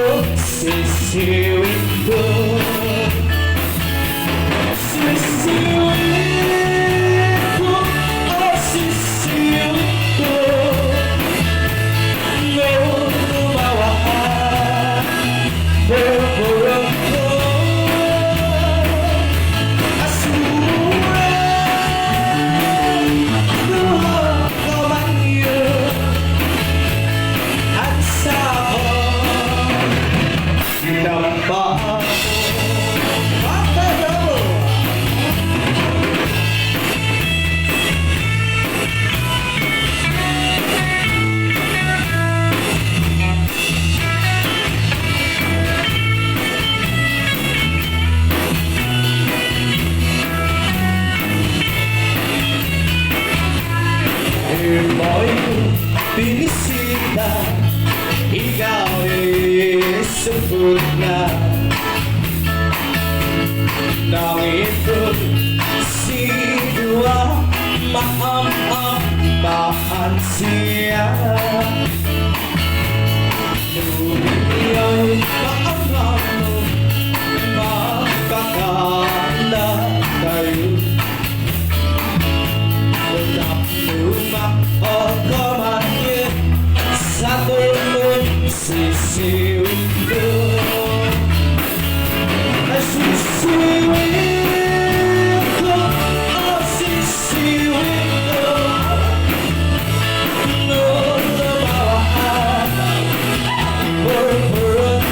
Sisiu itu, sisiu itu, oh sisiu itu, no bawaan berburuk asura, Tuhan kau manggil ansah. Nampak apa kamu? Mọi binisita ikaw ay sempurna. Nang itu si dua mahan siang Dunia maafmu makakala kayo Tetap rumah otomannya satu sisi untuk sisi itu, oh sisi itu, nur bawaan berburuk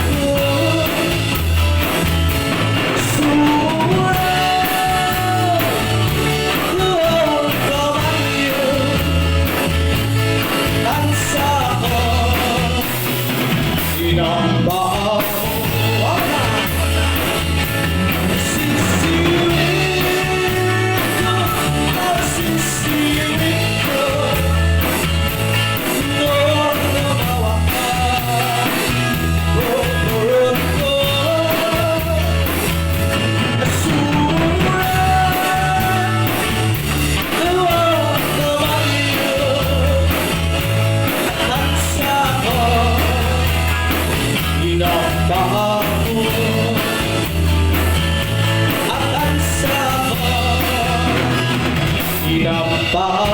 suara kau manggil ansah dinambah. Akan sama, tidak apa.